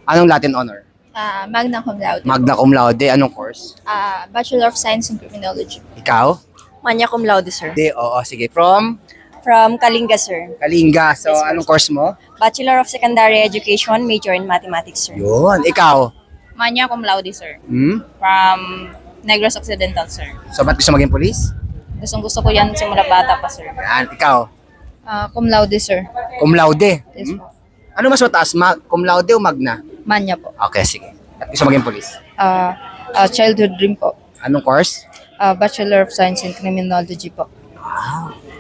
Anong Latin honor? Magna cum laude. Magna cum laude. Anong course? Bachelor of Science in Criminology. Ikaw? Magna cum laude, sir. Oo, sige. From From Kalinga, sir. Kalinga. So, Yes, sir. anong course mo? Bachelor of Secondary Education, major in Mathematics, sir. Yun. Ikaw? Magna cum laude, sir. From Negros Occidental, sir. So, ba't gusto maging police? Gusto ko yan simula bata pa, sir. Yan. Ikaw? Cum laude, sir. Cum laude. Yes po. Ano mas mataas? Cum laude o magna? Manya po. Okay, sige. Ba't gusto maging police? Childhood dream po. Anong course? Bachelor of Science in Criminology po.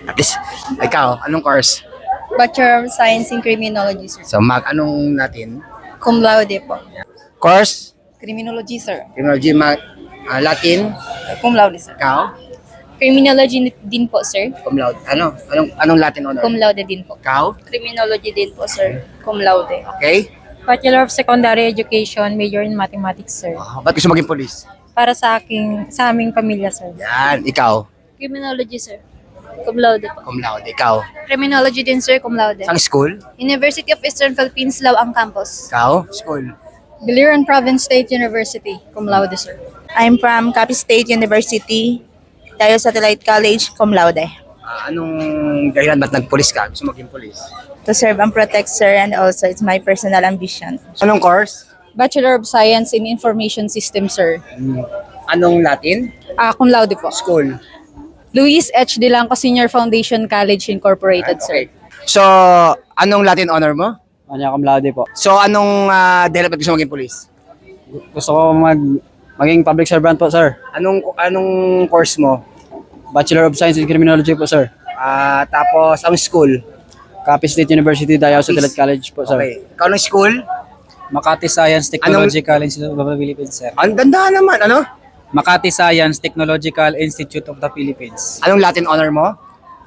At least, ikaw, anong course? Bachelor of Science in Criminology, sir. So, anong natin? Cum laude po. Course? Criminology, sir. Criminology, Latin? Cum laude, sir. Ikaw? Criminology din po, sir. Cum laude. Anong Latin honor? Cum laude din po. Ikaw? Criminology din po, sir. Cum laude. Okay? Bachelor of Secondary Education, major in Mathematics, sir. Ba't gusto maging police? Para sa aming pamilya, sir. Yan. Ikaw? Criminology, sir. Cum laude po. Cum laude. Ikaw? Criminology din, sir. Cum laude. Saan school? University of Eastern Philippines, Lawang Campus. Ikaw? School. Biliran Province State University, cum laude, sir. I'm from Capiz State University, Tayo Satellite College, cum laude. Anong dahilan ba't nag-police ka? Gusto maging police? To serve and protect, sir, and also it's my personal ambition. Anong course? Bachelor of Science in Information System, sir. Anong Latin? Cum laude po. School. Luis H. Dilanco Senior Foundation College Incorporated, sir. So, anong Latin honor mo? Magna cum laude po. So, anong dahilan ba't gusto maging police? Gusto ko maging public servant po, sir. Anong course mo? Bachelor of Science in Criminology po, sir. Tapos, ang school? Capiz State University, Dayaw Satellite College po, sir. Okay. Ikaw ng school? Makati Science Technological Institute of the Philippines, sir. Ang ganda naman, ano? Makati Science Technological Institute of the Philippines. Anong Latin honor mo?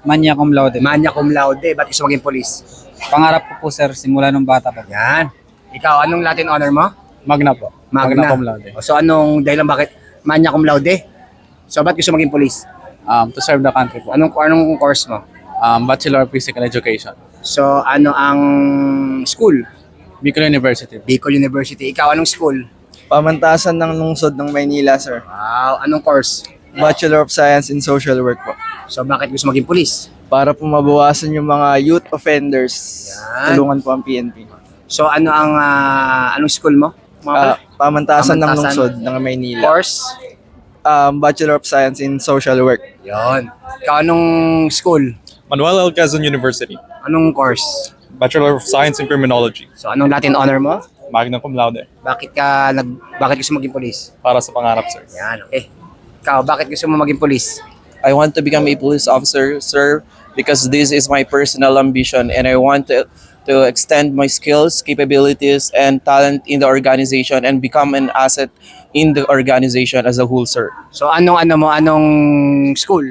Magna cum laude. Magna cum laude. Ba't gusto maging police? Pangarap ko po, sir, simula nung bata pa. Yan. Ikaw, anong Latin honor mo? Magna po. Magna cum laude. So, anong dahilan bakit Magna cum laude? So, ba't gusto maging police? To serve the country po. Anong course mo? Bachelor of Physical Education. So, ano ang school? Bicol University. Bicol University. Ikaw, anong school? Pamantasan ng lungsod ng Maynila, sir. Wow. Anong course? Bachelor of Science in Social Work po. So, bakit gusto maging police? Para po mabawasan yung mga youth offenders. Yan. Tulungan po ang PNP. So, anong school mo? Pamantasan ng Pamantasan. lungsod ng Maynila. Course? Bachelor of Science in Social Work. Yon. Ikaw, anong school? Manuel L. Quezon University. Anong course? Bachelor of Science in Criminology. So, anong Latin honor mo? Magna cum laude. Bakit gusto maging police? Para sa pangarap, sir. Yan, okay. Ikaw, bakit gusto mo maging police? I want to become a police officer, sir, because this is my personal ambition and I want to extend my skills, capabilities, and talent in the organization and become an asset in the organization as a whole, sir. So, anong school?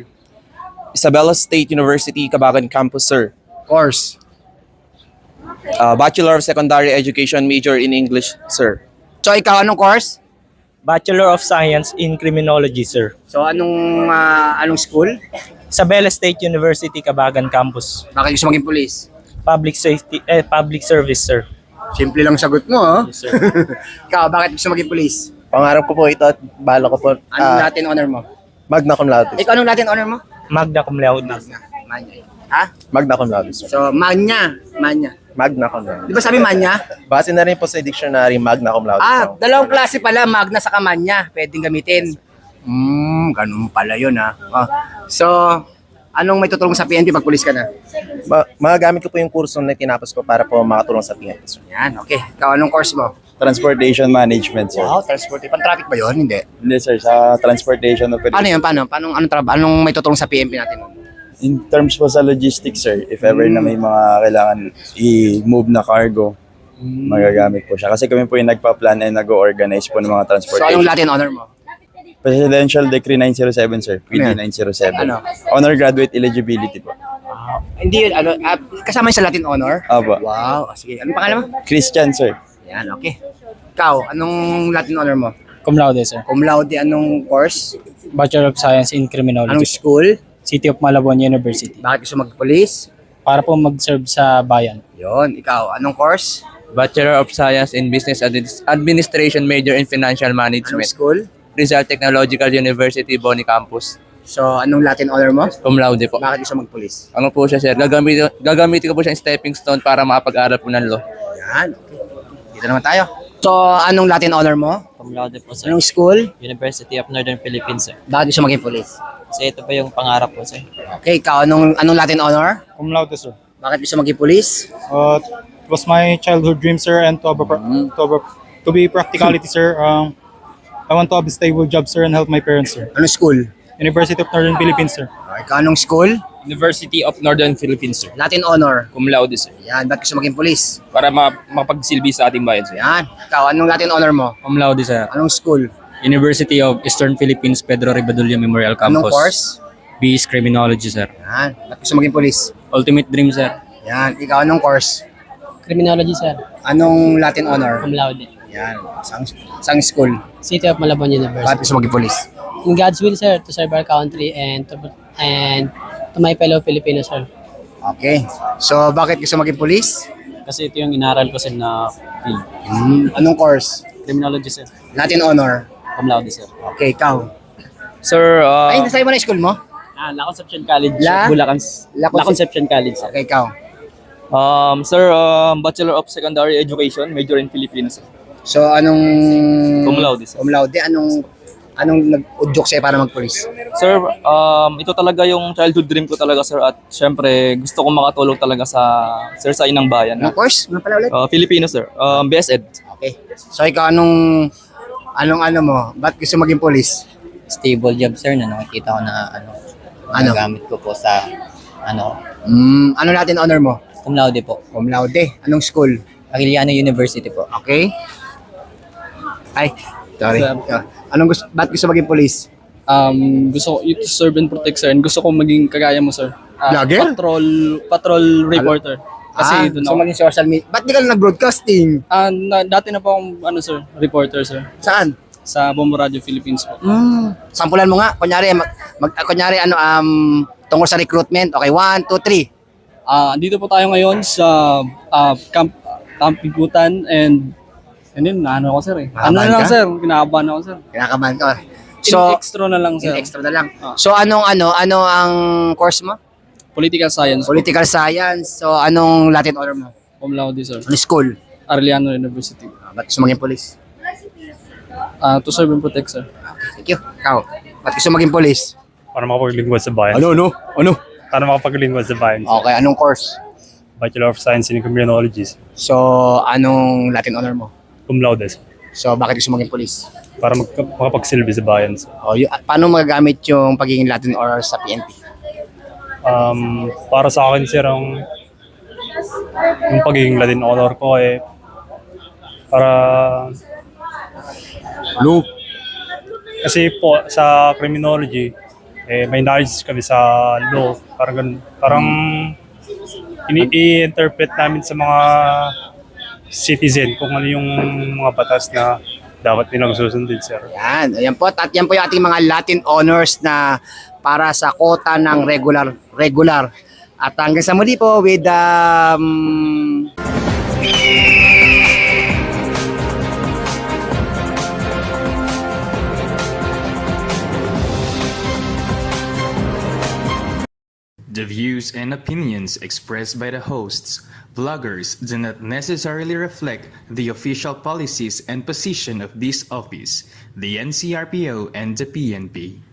Isabela State University, Cabacan Campus, sir. Course? Bachelor of Secondary Education, major in English, sir. So, ikaw, anong course? Bachelor of Science in Criminology, sir. So, anong school? Isabela State University, Cabagan Campus. Bakit gusto maging police? Public service, sir. Simple lang sagot mo, oh. Yes, sir. Ikaw, bakit gusto maging police? Pangarap ko po ito at bala ko po. Anong Latin honor mo? Magna cum laude. Ikaw, anong Latin honor mo? Magna cum laude. Magna. Ha? Magna cum laude, sir. So, Magna. Magna cum laude. Di ba sabi Magna? Base na rin po sa dictionary, Magna cum laude. Dalawang klase pala, Magna sa Magna. Pwedeng gamitin. Ganun pala yun, ha. So, anong may tutulong sa PNP pag pulis ka na? Magagamit ko po yung kurso na tinapos ko para po makatulong sa PNP, sir. Yan, okay. Ikaw, anong course mo? Transportation Management, sir. Wow, transport. Pan-traffic ba yun? Hindi. Hindi, sir. Sa transportation operation. Paano yun? Paano? Anong may tutulong sa PNP natin? In terms po sa logistics, sir, if ever na may mga kailangan i-move na cargo, magagamit po siya. Kasi kami po yung nagpa-plan and nag-organize po ng mga So, transportation. anong Latin honor mo? Presidential Decree 907, sir. PD 907. Ano? Honor graduate eligibility po. Hindi yun, kasama yun sa Latin honor? Opo. Wow. Sige, anong pangalan mo? Christian, sir. Yan, okay. Ikaw, anong Latin honor mo? Cum laude, sir. Cum laude, anong course? Bachelor of Science in Anong Criminology. school? City of Malabon University. Bakit gusto mag-police? Para po mag-serve sa bayan. Yon, ikaw, anong course? Bachelor of Science in Business Administration, major in Financial Anong Management. school? Rizal Technological University, Boni Campus. So, anong Latin honor mo? Cum laude po. Bakit gusto magpulis? Ano po siya, sir? Gagamitin ko po siya yung stepping stone para makapag-aral po ng law. Yan, okay. Dito naman tayo. So, anong Latin honor mo? Cum laude po, sir. Anong school? University of Northern Philippines, sir. Bakit gusto maging pulis? Kasi ito pa yung pangarap ko, sir. Okay, ikaw, anong Latin honor? Cum laude, sir. Bakit gusto maging pulis? It was my childhood dream, sir, and to be practicality, sir. I want to have a stable job, sir, and help my parents, sir. Anong school? University of Northern Philippines, sir. Ikaw, anong school? University of Northern Philippines, sir. Latin honor. Cum laude, sir. Yan, bakit gusto maging pulis? Para mapagsilbi sa ating bayan, sir. Yan. Ikaw, anong Latin honor mo? Cum laude, sir. Anong school? University of Eastern Philippines, Pedro Ribadullo Memorial Anong Campus. course? BS Criminology, sir. Yan. Bakit gusto maging pulis? Ultimate Dream, sir. Yan. Ikaw, anong course? Criminology, sir. Anong Latin honor? Cum laude. Yan. Sang school? City of Malabon Bakit gusto maging pulis? In God's will, sir, to serve our country and to my fellow Filipinos, sir. Okay. So, bakit gusto maging pulis? Kasi ito yung inaral ko, sir, na field. Anong course? Criminology, sir. Latin honor? Cum laude, sir. Okay, ikaw. Sir, Ay, nasabi mo na yung school mo? La Concepcion College, La? Bulacan. La La Concepcion College, sir. Okay, ikaw. Sir, Bachelor of Secondary Education, major in Philippines. So, anong... Cum laude, sir. Cum laude. Anong nag-udyok sa'yo para magpulis? Sir, ito talaga yung childhood dream ko talaga, sir. At syempre, gusto kong makatulong talaga sa inang bayan. Anong course? Ano pala ulit? Filipino, sir. BSED. Okay. So, ikaw, anong mo? Ba't gusto maging pulis? Stable job, sir, na nakikita ko na gamit ko po sa Ano Latin honor mo? cum laude po. Cum laude. Anong school? Arellano University po. Okay. Ay, sorry. Ba't gusto maging pulis? Gusto ko to serve and protect, sir. And gusto ko maging kagaya mo, sir. Vlogger? Patrol reporter. Kasi doon so ako. maging social media. Ba't di ka lang nag-broadcasting? Dati na po akong, sir, reporter, sir. Saan? Sa Bombo Radio Philippines po. Sampulan mo nga. Kunyari, tungkol sa recruitment. Okay, 1, 2, 3. Dito po tayo ngayon sa Camp Pigutan and then, ako, sir, eh. Kinakabahan ka? Sir? Kinakabahan ako, sir. Kinakabahan ka. Extra na lang, sir. Extra na lang. So, ano ang course mo? Political Science. Political Science. So, anong Latin honor mo? Cum laude, sir. Ano school? Arellano University. Ba't gusto maging pulis? To serve and protect, sir. Thank you. Ikaw, ba't gusto maging pulis? Para makapaglingkod sa bayan. Ano? Para makapaglingkod sa bayan. Okay, anong course? Bachelor of Science in Criminology. So, anong Latin honor mo? Cum laude, sir. So, bakit gusto maging pulis? Para makapagsilbi sa bayan, sir. Paano magagamit yung pagiging Latin honor sa PNP? Para sa akin, sir, yung pagiging Latin honor ko para kasi po sa criminology may knowledge kami sa law, parang ganun. Parang i-interpret namin sa mga citizen kung ano yung mga batas na dapat nilang susundin, sir. Ayan po. At yan po yung ating mga Latin honors na para sa kota ng regular. At hanggang sa muli po with The views and opinions expressed by the hosts, vloggers do not necessarily reflect the official policies and position of this office, the NCRPO, and the PNP.